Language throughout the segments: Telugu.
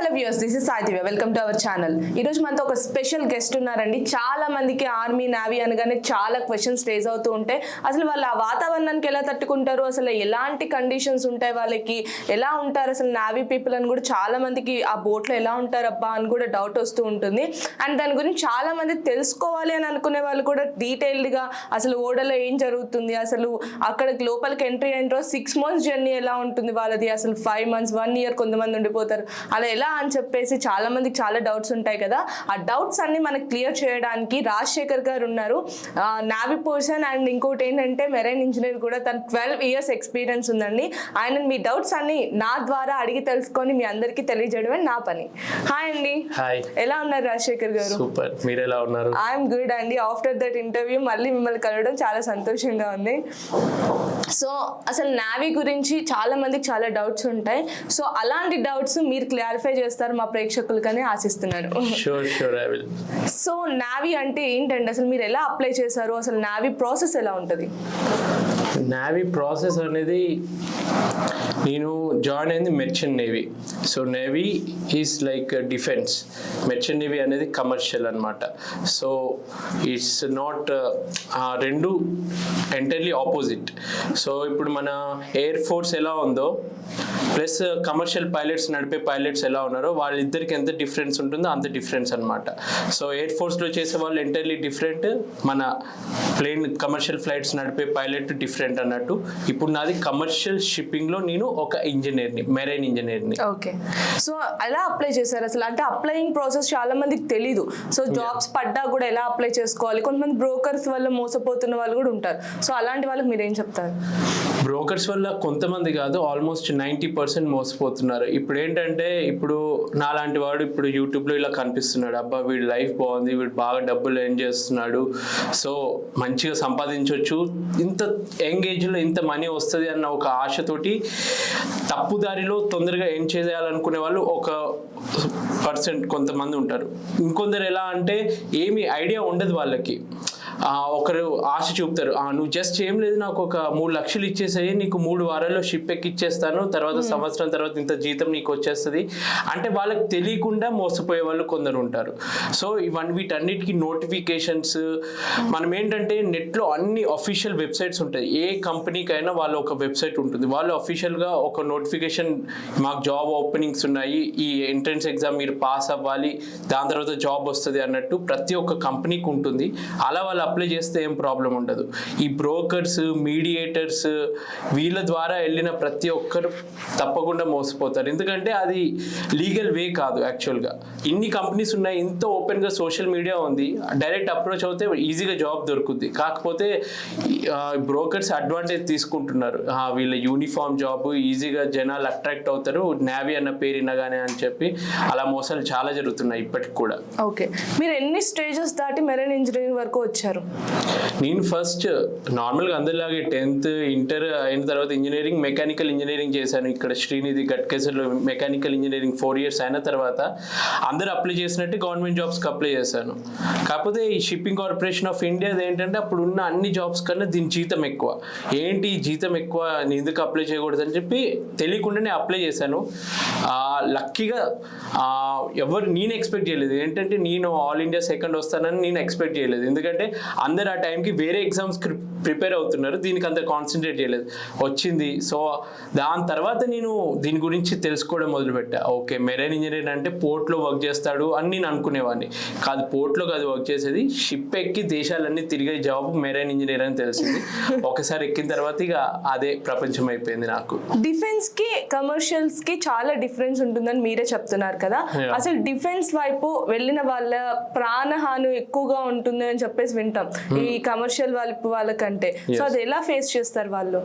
Hello viewers, this is Saidivya. Welcome to our channel. ఈరోజు మనతో ఒక స్పెషల్ గెస్ట్ ఉన్నారండి. చాలా మందికి ఆర్మీ, నేవీ అనగానే చాలా క్వశ్చన్స్ రేజ్ అవుతూ ఉంటాయి. అసలు వాళ్ళు ఆ వాతావరణానికి ఎలా తట్టుకుంటారు, అసలు ఎలాంటి కండిషన్స్ ఉంటాయి, వాళ్ళకి ఎలా ఉంటారు అసలు నేవీ పీపుల్ అని కూడా చాలా మందికి ఆ బోట్లో ఎలా ఉంటారు అబ్బా అని కూడా డౌట్ వస్తూ ఉంటుంది. అండ్ దాని గురించి చాలా మంది తెలుసుకోవాలి అని అనుకునే వాళ్ళు కూడా డీటెయిల్డ్గా అసలు ఓడలో ఏం జరుగుతుంది, అసలు అక్కడ లోపలికి ఎంట్రీ అయిన 6 months జర్నీ ఎలా ఉంటుంది వాళ్ళది, అసలు 5 months 1 year కొంతమంది ఉండిపోతారు, అలా ఎలా అని చెప్పేసి చాలా మందికి చాలా డౌట్స్ ఉంటాయి కదా. ఆ డౌట్స్ అన్ని మనకి క్లియర్ చేయడానికి రాజశేఖర్ గారు ఉన్నారు. నావీ పర్సన్ అండ్ ఇంకోటి ఏంటంటే మెరైన్ ఇంజనీర్ కూడా. తన 12 years ఎక్స్పీరియన్స్ ఉందండి. ఆయన మీ డౌట్స్ అన్ని నా ద్వారా అడిగి తెలుసుకొని మీ అందరికీ తెలియజేయడమే నా పని. హాయ్ అండి. హాయ్, ఎలా ఉన్నారు రాజశేఖర్ గారు? సూపర్, మీరు ఎలా ఉన్నారు? ఐఎమ్ గుడ్ అండి. ఆఫ్టర్ దట్ ఇంటర్వ్యూ మళ్ళీ మిమ్మల్ని కలవడం చాలా సంతోషంగా ఉంది. సో అసలు నావీ గురించి చాలా మందికి చాలా డౌట్స్ ఉంటాయి. సో అలాంటి డౌట్స్ మీరు క్లారిఫై చేస్తారు మా ప్రేక్షకులకని ఆశిస్తున్నాను. Sure I will. So navy అంటే ఏంటండి, అసలు మీరు ఎలా అప్లై చేశారు, అసలు నావీ ప్రాసెస్ ఎలా ఉంటుంది? నావీ ప్రాసెస్ అనేది నేను జాయిన్ అయింది merchant navy. So navy is like defence, merchant navy అనేది కమర్షియల్ అనమాట. సో ఇట్స్ నాట్ రెండు ఎంటైర్లీ ఆపోజిట్. సో ఇప్పుడు మన ఎయిర్ ఫోర్స్ ఎలా ఉందో ప్లస్ కమర్షియల్ పైలట్స్ నడిపే పైలట్స్ ఎలా ఉన్నారో వాళ్ళిద్దరికి ఎంత డిఫరెన్స్ ఉంటుందో అంత డిఫరెన్స్ అనమాట. సో ఎయిర్ ఫోర్స్లో చేసే వాళ్ళు ఎంటైర్లీ డిఫరెంట్, మన ప్లేన్ కమర్షియల్ ఫ్లైట్స్ నడిపే పైలట్ డిఫరెంట్ అన్నట్టు. ఇప్పుడు నాది కమర్షియల్ షిప్పింగ్లో నేను ఒక ఇంజనీర్ని, మెరైన్ ఇంజనీర్ని. ఓకే. సో ఎలా అప్లై చేశారు అసలు? అంటే అప్లయింగ్ ప్రాసెస్ చాలా మందికి తెలీదు. సో జాబ్స్ పడ్డా కూడా ఎలా అప్లై చేసుకోవాలి, కొంతమంది బ్రోకర్స్ వల్ల మోసపోతున్న వాళ్ళు కూడా ఉంటారు. సో అలాంటి వాళ్ళకి మీరు ఏం చెప్తారు? బ్రోకర్స్ వల్ల కొంతమంది కాదు, ఆల్మోస్ట్ 90% మోసపోతున్నారు. ఇప్పుడు ఏంటంటే, ఇప్పుడు నాలాంటి వాడు ఇప్పుడు యూట్యూబ్లో ఇలా కనిపిస్తున్నాడు, అబ్బా వీడి లైఫ్ బాగుంది, వీడు బాగా డబ్బులు ఎర్న్ చేస్తున్నాడు, సో మంచిగా సంపాదించవచ్చు, ఇంత యంగ్ ఏజ్లో ఇంత మనీ వస్తుంది అన్న ఒక ఆశతోటి తప్పుదారిలో తొందరగా ఎర్న్ చేయాలనుకునే వాళ్ళు ఒక % కొంతమంది ఉంటారు. ఇంకొందరు ఎలా అంటే ఏమి ఐడియా ఉండదు వాళ్ళకి. ఒకరు ఆశ చూపుతారు, నువ్వు జస్ట్ ఏం లేదు, నాకు ఒక 3 లక్షలు ఇచ్చేసాయి, నీకు 3 వారాల్లో షిప్ ఎక్కి ఇచ్చేస్తాను, తర్వాత సంవత్సరం తర్వాత ఇంత జీతం నీకు వచ్చేస్తుంది అంటే వాళ్ళకి తెలియకుండా మోసపోయే వాళ్ళు కొందరు ఉంటారు. సో వీటన్నిటికీ నోటిఫికేషన్స్ మనం ఏంటంటే నెట్లో అన్ని అఫీషియల్ వెబ్సైట్స్ ఉంటాయి. ఏ కంపెనీకైనా వాళ్ళ ఒక వెబ్సైట్ ఉంటుంది, వాళ్ళు అఫీషియల్గా ఒక నోటిఫికేషన్, మాకు జాబ్ ఓపెనింగ్స్ ఉన్నాయి, ఈ ఎంట్రన్స్ ఎగ్జామ్ మీరు పాస్ అవ్వాలి, దాని తర్వాత జాబ్ వస్తుంది అన్నట్టు ప్రతి ఒక్క కంపెనీకి ఉంటుంది. అలా వాళ్ళు అప్లై చేస్తే ఏం ప్రాబ్లం ఉండదు. ఈ బ్రోకర్స్, మీడియేటర్స్ వీళ్ళ ద్వారా వెళ్ళిన ప్రతి ఒక్కరు తప్పకుండా మోసపోతారు. ఎందుకంటే అది లీగల్ వే కాదు. యాక్చువల్గా ఇన్ని కంపెనీస్ ఉన్నాయి, ఇంత ఓపెన్గా సోషల్ మీడియా ఉంది, డైరెక్ట్ అప్రోచ్ అవుతే ఈజీగా జాబ్ దొరుకుద్ది. కాకపోతే బ్రోకర్స్ అడ్వాంటేజ్ తీసుకుంటున్నారు, వీళ్ళ యూనిఫామ్ జాబ్ ఈజీగా జనాలు అట్రాక్ట్ అవుతారు, నేవీ అన్న పేరు వినగానే అని చెప్పి అలా మోసాలు చాలా జరుగుతున్నాయి ఇప్పటికి కూడా. ఓకే, మీరు ఎన్ని స్టేజెస్ దాటి మెరైన్ ఇంజనీరింగ్ వరకు వచ్చారు? నేను ఫస్ట్ నార్మల్గా అందరిలాగే 10th ఇంటర్ అయిన తర్వాత ఇంజనీరింగ్, మెకానికల్ ఇంజనీరింగ్ చేశాను ఇక్కడ శ్రీనిధి గట్కేసర్లో. మెకానికల్ ఇంజనీరింగ్ 4 years అయిన తర్వాత అందరూ అప్లై చేసినట్టు గవర్నమెంట్ జాబ్స్కి అప్లై చేశాను. కాకపోతే ఈ షిప్పింగ్ కార్పొరేషన్ ఆఫ్ ఇండియాది ఏంటంటే అప్పుడు ఉన్న అన్ని జాబ్స్ కన్నా దీని జీతం ఎక్కువ. ఏంటి జీతం ఎక్కువ, నేను ఎందుకు అప్లై చేయకూడదు అని చెప్పి తెలియకుండానే అప్లై చేశాను. లక్కీగా నేను ఎక్స్పెక్ట్ చేయలేదు. ఏంటంటే నేను ఆల్ ఇండియా సెకండ్ వస్తానని నేను ఎక్స్పెక్ట్ చేయలేదు. ఎందుకంటే అందరు ఆ టైంకి వేరే ఎగ్జామ్స్ ప్రిపేర్ అవుతున్నారు, దీనికి అంత కాన్సన్ట్రేట్ చేయలేదు. వచ్చింది. సో దాని తర్వాత నేను దీని గురించి తెలుసుకోవడం మొదలుపెట్టా. ఓకే, మెరైన్ ఇంజనీర్ అంటే పోర్ట్లో వర్క్ చేస్తాడు అని నేను అనుకునేవాడిని. కాదు, పోర్ట్లో కాదు వర్క్ చేసేది, షిప్ ఎక్కి దేశాలన్నీ తిరిగే జాబ్ మెరైన్ ఇంజనీర్ అని తెలిసింది. ఒకసారి ఎక్కిన తర్వాత ఇక అదే ప్రపంచం అయిపోయింది నాకు. డిఫెన్స్ కి కమర్షియల్స్ కి చాలా డిఫరెన్స్ ఉంటుందని మీరే చెప్తున్నారు కదా. అసలు డిఫెన్స్ వైపు వెళ్ళిన వాళ్ళ ప్రాణహాని ఎక్కువగా ఉంటుంది అని చెప్పేసి వింటాం ఈ కమర్షియల్ వాళ్ళకంటే. సో అది ఎలా ఫేస్ చేస్తారు వాళ్ళు?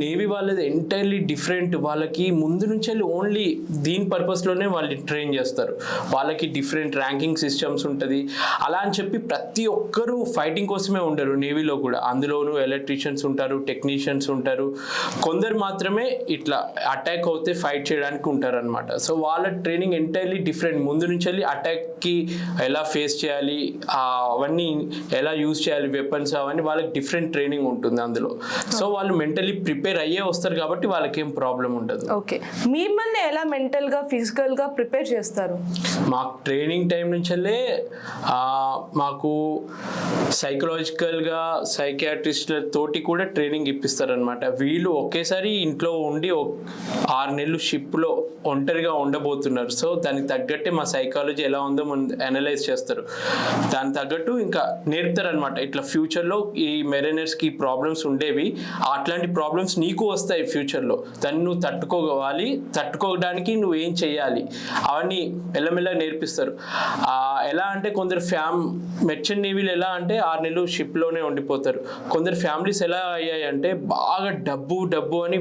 నేవీ వాళ్ళది ఎంటైర్లీ డిఫరెంట్. వాళ్ళకి ముందు నుంచి ఓన్లీ దీని పర్పస్లోనే వాళ్ళు ట్రైన్ చేస్తారు. వాళ్ళకి డిఫరెంట్ ర్యాంకింగ్ సిస్టమ్స్ ఉంటుంది. అలా అని చెప్పి ప్రతి ఒక్కరూ ఫైటింగ్ కోసమే ఉండరు నేవీలో కూడా. అందులోనూ ఎలక్ట్రీషియన్స్ ఉంటారు, టెక్నీషియన్స్ ఉంటారు, కొందరు మాత్రమే ఇట్లా అటాక్ అవుతే ఫైట్ చేయడానికి ఉంటారు అనమాట. సో వాళ్ళ ట్రైనింగ్ ఎంటైర్లీ డిఫరెంట్. ముందు నుంచి అటాక్కి ఎలా ఫేస్ చేయాలి, అవన్నీ ఎలా యూజ్ చేయాలి, వెపన్స్ అవన్నీ వాళ్ళ వాళ్ళకి డిఫరెంట్ ట్రైనింగ్ ఉంటుంది అందులో. సో వాళ్ళు మెంటలీ ప్రిపేర్ అయ్యే వస్తారు కాబట్టి వాళ్ళకి ఏం ప్రాబ్లం ఉండదు. ఓకే, మిమ్మల్ని ఎలా మెంటల్గా ఫిజికల్గా ప్రిపేర్ చేస్తారు? మాకు ట్రైనింగ్ టైం నుంచే మాకు సైకలాజికల్గా సైకియాట్రిస్ట్లతోటి కూడా ట్రైనింగ్ ఇప్పిస్తారనమాట. వీళ్ళు ఒకేసారి ఇంట్లో ఉండి 6 నెలలు షిప్లో ఒంటరిగా ఉండబోతున్నారు. సో దానికి తగ్గట్టే మా సైకాలజీ ఎలా ఉందో మనం అనలైజ్ చేస్తారు. దానికి తగ్గట్టు ఇంకా నేర్పుతారనమాట. ఇట్లా ఫ్యూచర్లో ఈ మెరైనర్స్కి ప్రాబ్లమ్స్ ఉండేవి, అట్లాంటి ప్రాబ్లమ్స్ నీకు వస్తాయి ఫ్యూచర్లో, దాన్ని నువ్వు తట్టుకోవడానికి నువ్వు ఏం చేయాలి అవన్నీ మెల్లమెల్లగా నేర్పిస్తారు. ఎలా అంటే కొందరు మెర్చెంట్ నేవీలు ఎలా అంటే 6 నెలలు షిప్లోనే ఉండిపోతారు. కొందరు ఫ్యామిలీస్ ఎలా అయ్యాయి అంటే బాగా డబ్బు అని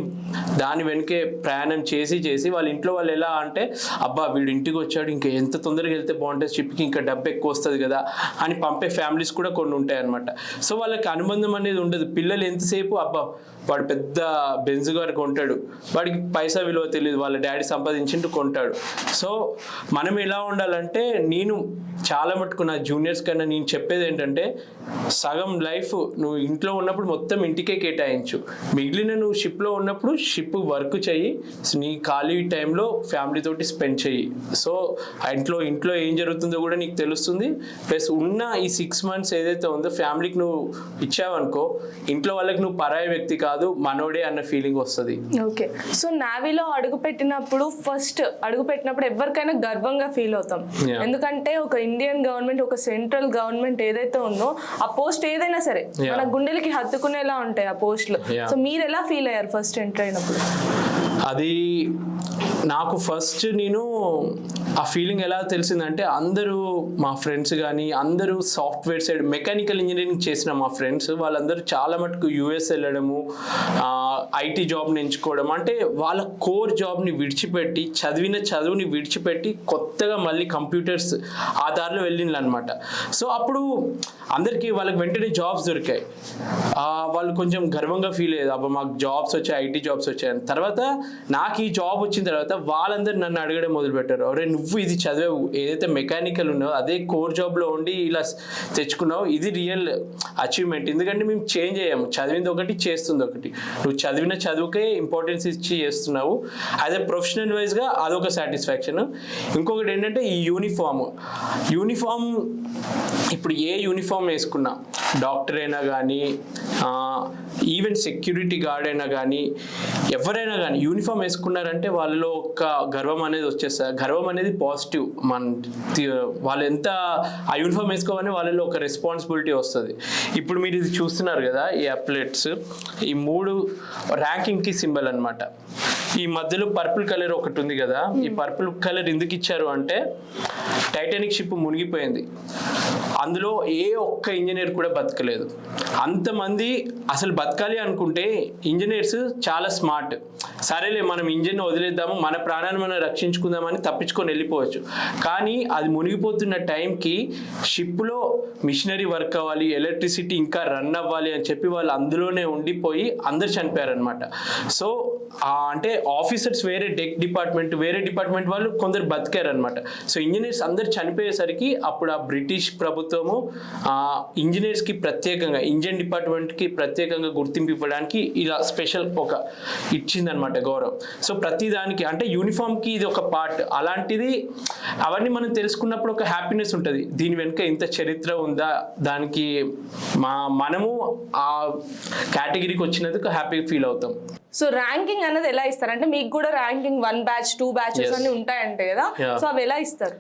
దాని వెనకే ప్రయాణం చేసి వాళ్ళ ఇంట్లో వాళ్ళు ఎలా అంటే అబ్బా వీడు ఇంటికి వచ్చాడు, ఇంకా ఎంత తొందరగా వెళ్తే బాగుంటుంది, షిప్కి ఇంకా డబ్బు ఎక్కువ వస్తుంది కదా అని పంపే ఫ్యామిలీస్ కూడా కొన్ని ఉంటాయి అనమాట. సో వాళ్ళకి అనుబంధం అనేది ఉండదు. పిల్లలు ఎంతసేపు అబ్బా వాడు పెద్ద బెంజ్ గారు కొంటాడు, వాడికి పైసా విలువ తెలియదు, వాళ్ళ డాడీ సంపాదించింటూ కొంటాడు. సో మనం ఎలా ఉండాలంటే, నేను చాలా మటుకు నా జూనియర్స్ కన్నా నేను చెప్పేది ఏంటంటే, సగం లైఫ్ నువ్వు ఇంట్లో ఉన్నప్పుడు మొత్తం ఇంటికే కేటాయించు, మిగిలిన నువ్వు షిప్లో ఉన్నప్పుడు షిప్ వర్క్ చెయ్యి, నీ ఖాళీ టైంలో ఫ్యామిలీ తోటి స్పెండ్ చెయ్యి. సో ఇంట్లో ఏం జరుగుతుందో కూడా నీకు తెలుస్తుంది. ప్లస్ ఉన్న ఈ 6 months ఏదైతే ఉందో ఫ్యామిలీకి నువ్వు ఇచ్చావనుకో, ఇంట్లో వాళ్ళకి నువ్వు పరాయి వ్యక్తి కాదు, మనోడే అన్న ఫీలింగ్ వస్తుంది. ఓకే, సో నావీలో ఫస్ట్ అడుగు పెట్టినప్పుడు ఎవరికైనా గర్వంగా ఫీల్ అవుతాం. ఎందుకంటే ఒక ఇండియన్ గవర్నమెంట్, ఒక సెంట్రల్ గవర్నమెంట్ ఏదైతే ఉందో ఆ పోస్ట్ ఏదైనా సరే మన గుండెలకి హత్తుకునేలా ఉంటాయి ఆ పోస్టులు. సో మీరు ఎలా ఫీల్ అయ్యారు ఫస్ట్ ఎంటర్ అయినప్పుడు? అది నాకు ఫస్ట్ నేను ఆ ఫీలింగ్ ఎలా తెలిసిందంటే, అందరూ మా ఫ్రెండ్స్ కానీ అందరూ సాఫ్ట్వేర్ సైడ్ మెకానికల్ ఇంజనీరింగ్ చేసిన మా ఫ్రెండ్స్ వాళ్ళందరూ చాలా మటుకు యూఎస్ వెళ్ళడము, ఐటీ జాబ్ని ఎంచుకోవడం, అంటే వాళ్ళ కోర్ జాబ్ని విడిచిపెట్టి చదువుని విడిచిపెట్టి కొత్తగా మళ్ళీ కంప్యూటర్స్ ఆ దారిలో వెళ్ళిండ్రు అనమాట. సో అప్పుడు అందరికీ వాళ్ళకి వెంటనే జాబ్స్ దొరికాయి. వాళ్ళు కొంచెం గర్వంగా ఫీల్ అయ్యేది, అబ్బా మాకు జాబ్స్ వచ్చాయి, ఐటీ జాబ్స్ వచ్చాయని. తర్వాత నాకు ఈ జాబ్ వచ్చిన తర్వాత వాళ్ళందరూ నన్ను అడగడం మొదలుపెట్టారు, అరే నువ్వు ఇది చదివావు, ఏదైతే మెకానికల్ ఉన్నావో అదే కోర్ జాబ్లో ఉండి ఇలా తెచ్చుకున్నావు, ఇది రియల్ అచీవ్మెంట్. ఎందుకంటే మేము చేంజ్ అయ్యాము, చదివింది ఒకటి చేస్తుంది ఒకటి. నువ్వు చదివిన చదువుకే ఇంపార్టెన్స్ ఇచ్చి చేస్తున్నావు. యాజ్ ఎ ప్రొఫెషనల్ వైజ్గా అదొక సాటిస్ఫాక్షన్. ఇంకొకటి ఏంటంటే ఈ యూనిఫామ్ ఇప్పుడు ఏ యూనిఫామ్ వేసుకున్నా, డాక్టర్ అయినా కానీ ఈవెన్ సెక్యూరిటీ గార్డ్ అయినా కానీ ఎవరైనా కానీ యూనిఫామ్ వేసుకున్నారంటే వాళ్ళలో ఒక గర్వం అనేది వచ్చేస్తుంది. గర్వం అనేది పాజిటివ్. వాళ్ళు ఎంత ఆ యూనిఫామ్ వేసుకోవాలని వాళ్ళలో ఒక రెస్పాన్సిబిలిటీ వస్తుంది. ఇప్పుడు మీరు ఇది చూస్తున్నారు కదా, ఈ అథ్లెట్స్ ఈ 3 ర్యాంకింగ్కి సింబల్ అనమాట. ఈ మధ్యలో పర్పుల్ కలర్ ఒకటి ఉంది కదా, ఈ పర్పుల్ కలర్ ఎందుకు ఇచ్చారు అంటే, టైటానిక్ షిప్ మునిగిపోయింది, అందులో ఏ ఒక్క ఇంజనీర్ కూడా బతకలేదు. అంతమంది అసలు బతకాలి అనుకుంటే ఇంజనీర్స్ చాలా స్మార్ట్, సరేలే మనం ఇంజిన్ వదిలేద్దాము, మన ప్రాణాన్ని మనం రక్షించుకుందామని తప్పించుకొని వెళ్ళిపోవచ్చు. కానీ అది మునిగిపోతున్న టైంకి షిప్లో మిషనరీ వర్క్ అవ్వాలి, ఎలక్ట్రిసిటీ ఇంకా రన్ అవ్వాలి అని చెప్పి వాళ్ళు అందులోనే ఉండిపోయి అందరు చనిపోయారనమాట. సో అంటే ఆఫీసర్స్ వేరే వేరే డిపార్ట్మెంట్ వాళ్ళు కొందరు బతికారనమాట. సో ఇంజనీర్స్ అందరు చనిపోయేసరికి అప్పుడు ఆ బ్రిటిష్ ప్రభుత్వము ఇంజనీర్స్కి ప్రత్యేకంగా, ఇంజిన్ డిపార్ట్మెంట్కి ప్రత్యేకంగా గుర్తింపు ఇవ్వడానికి ఇలా స్పెషల్ ఒక ఇచ్చిందనమాట గౌరవం. సో ప్రతి దానికి అంటే యూనిఫామ్కి ఇది ఒక పార్ట్. అలాంటిది అవన్నీ మనం తెలుసుకున్నప్పుడు ఒక హ్యాపీనెస్ ఉంటుంది, దీని వెనుక ఇంత చరిత్ర ఉందా, దానికి మనము ఆ కేటగిరీకి వచ్చినందుకు హ్యాపీగా ఫీల్ అవుతాం. సో ర్యాంకింగ్ అనేది ఎలా ఇస్తారు? అంటే మీకు కూడా ర్యాంకింగ్ 1 batch 2 batches అన్ని ఉంటాయంటే కదా, సో అవి ఎలా ఇస్తారు?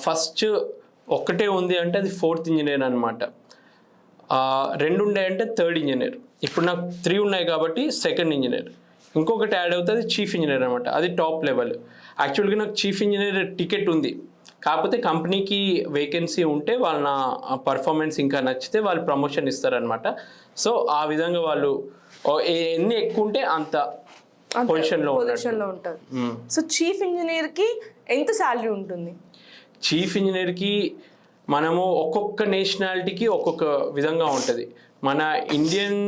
ఫస్ట్ ఒక్కటే ఉంది అంటే అది 4th ఇంజనీర్ అనమాట. 2 ఉన్నాయంటే 3rd ఇంజనీర్. ఇప్పుడు నాకు 3 ఉన్నాయి కాబట్టి 2nd ఇంజనీర్. ఇంకొకటి యాడ్ అవుతుంది చీఫ్ ఇంజనీర్ అనమాట, అది టాప్ లెవెల్. యాక్చువల్గా నాకు చీఫ్ ఇంజనీర్ టికెట్ ఉంది, కాకపోతే కంపెనీకి వేకెన్సీ ఉంటే వాళ్ళ పర్ఫార్మెన్స్ ఇంకా నచ్చితే వాళ్ళు ప్రమోషన్ ఇస్తారనమాట. సో ఆ విధంగా వాళ్ళు ఎన్ని ఎక్కువ ఉంటే అంత పొజిషన్లో ఉంటారు. సో చీఫ్ ఇంజనీర్కి ఎంత శాలరీ ఉంటుంది? చీఫ్ ఇంజనీర్కి మనము ఒక్కొక్క నేషనాలిటీకి ఒక్కొక్క విధంగా ఉంటుంది. మన ఇండియన్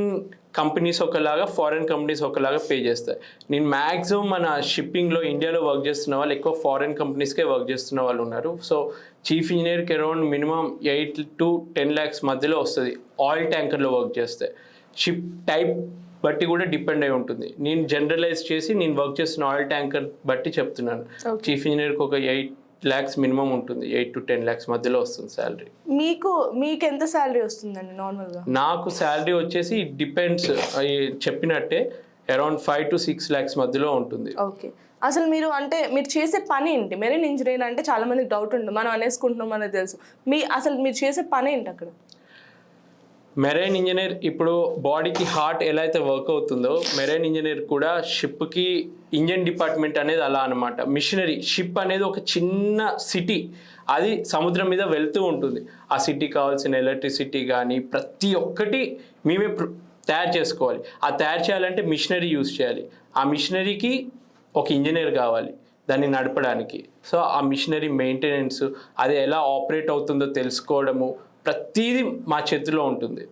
కంపెనీస్ ఒకలాగా, ఫారెన్ కంపెనీస్ ఒకలాగా పే చేస్తాయి. నేను మ్యాక్సిమం మన షిప్పింగ్లో ఇండియాలో వర్క్ చేస్తున్న వాళ్ళు ఎక్కువ ఫారెన్ కంపెనీస్కే వర్క్ చేస్తున్న వాళ్ళు ఉన్నారు. సో చీఫ్ ఇంజనీర్కి అరౌండ్ మినిమం 8 to 10 lakhs మధ్యలో వస్తుంది ఆయిల్ ట్యాంకర్లో వర్క్ చేస్తే. షిప్ టైప్ బట్టి కూడా డిపెండ్ అయి ఉంటుంది. నేను జనరలైజ్ చేసి నేను వర్క్ చేస్తున్న ఆయిల్ ట్యాంకర్ బట్టి చెప్తున్నాను. చీఫ్ ఇంజనీర్కి ఒక 8 lakhs మినిమం ఉంటుంది, 8 to 10 lakhs మధ్యలో వస్తుంది శాలరీ. మీకు ఎంత శాలరీ వస్తుందండి నార్మల్గా? నాకు శాలరీ వచ్చేసి డిపెండ్స్, చెప్పినట్టే అరౌండ్ 5 to 6 lakhs మధ్యలో ఉంటుంది. ఓకే. అసలు మీరు చేసే పని ఏంటి? మెరైన్ ఇంజనీర్ అంటే చాలా మందికి డౌట్ ఉంటుంది, మనం అనేసుకుంటున్నాం మనకు తెలుసు. మీరు చేసే పని ఏంటి అక్కడ? మెరైన్ ఇంజనీర్ ఇప్పుడు బాడీకి హార్ట్ ఎలా అయితే వర్క్ అవుతుందో, మెరైన్ ఇంజనీర్ కూడా షిప్కి ఇంజన్ డిపార్ట్మెంట్ అనేది అలా అనమాట. మిషనరీ షిప్ అనేది ఒక చిన్న సిటీ, అది సముద్రం మీద వెళ్తూ ఉంటుంది. ఆ సిటీకి కావాల్సిన ఎలక్ట్రిసిటీ కానీ ప్రతి ఒక్కటి మేమే తయారు చేసుకోవాలి. ఆ తయారు చేయాలంటే మిషనరీ యూజ్ చేయాలి. ఆ మిషనరీకి ఒక ఇంజనీర్ కావాలి దాన్ని నడపడానికి. సో ఆ మిషనరీ మెయింటెనెన్స్, అది ఎలా ఆపరేట్ అవుతుందో తెలుసుకోవడము, ప్రతిదీ మా చేతిలో ఉంటుంది.